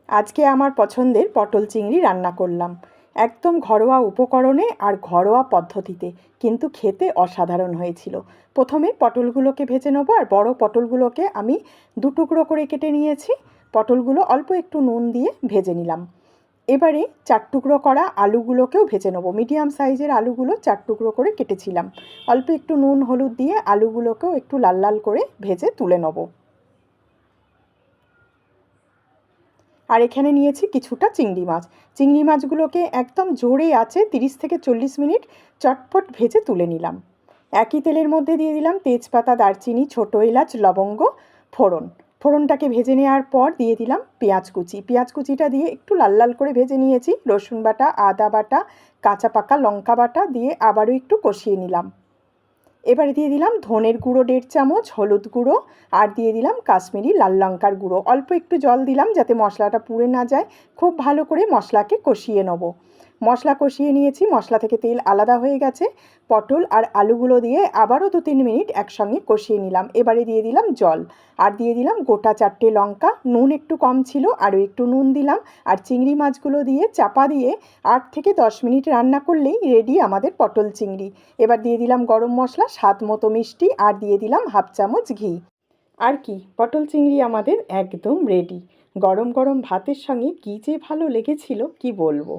আজকে আমার পছন্দের পটল চিংড়ি রান্না করলাম, একদম ঘরোয়া উপকরণে আর ঘরোয়া পদ্ধতিতে, কিন্তু খেতে অসাধারণ হয়েছিল। প্রথমে পটলগুলোকে ভেজে নেবো, আর বড় পটলগুলোকে আমি দু টুকরো করে কেটে নিয়েছি। পটলগুলো অল্প একটু নুন দিয়ে ভেজে নিলাম। এবারে 4 টুকরো করা আলুগুলোকেও ভেজে নেবো। মিডিয়াম সাইজের আলুগুলো 4 টুকরো করে কেটেছিলাম। অল্প একটু নুন হলুদ দিয়ে আলুগুলোকেও একটু লাল লাল করে ভেজে তুলে নেবো। আর এখানে নিয়েছি কিছুটা চিংড়ি মাছ। চিংড়ি মাছগুলোকে একদম জোরে আঁচে 30 থেকে 40 মিনিট চটপট ভেজে তুলে নিলাম। একই তেলের মধ্যে দিয়ে দিলাম তেজপাতা, দারচিনি, ছোটো এলাচ, লবঙ্গ, ফোড়ন। ফোড়নটাকে ভেজে নেওয়ার পর দিয়ে দিলাম পেঁয়াজ কুচি। পেঁয়াজ কুচিটা দিয়ে একটু লাল লাল করে ভেজে নিয়েছি। রসুন বাটা, আদা বাটা, কাঁচা পাকা লঙ্কা বাটা দিয়ে আবারও একটু কষিয়ে নিলাম। এবারে দিয়ে দিলাম ধনের গুঁড়ো 1.5 চামচ, হলুদ গুঁড়ো, আর দিয়ে দিলাম কাশ্মীরি লাল লঙ্কার গুঁড়ো। অল্প একটু জল দিলাম যাতে মশলাটা পুড়ে না যায়। খুব ভালো করে মশলাকে কষিয়ে নেব। মশলা কষিয়ে নিয়েছি, মশলা থেকে তেল আলাদা হয়ে গেছে। পটল আর আলুগুলো দিয়ে আবারও 2-3 মিনিট একসঙ্গে কষিয়ে নিলাম। এবারে দিয়ে দিলাম জল, আর দিয়ে দিলাম গোটা 4টে লঙ্কা। নুন একটু কম ছিল, আরও একটু নুন দিলাম। আর চিংড়ি মাছগুলো দিয়ে চাপা দিয়ে 8 থেকে 10 মিনিট রান্না করলেই রেডি আমাদের পটল চিংড়ি। এবার দিয়ে দিলাম গরম মশলা, স্বাদ মতো মিষ্টি, আর দিয়ে দিলাম হাফ চামচ ঘি। আর কি, পটল চিংড়ি আমাদের একদম রেডি। গরম গরম ভাতের সঙ্গে কী যে ভালো লেগেছিল, কি বলবো।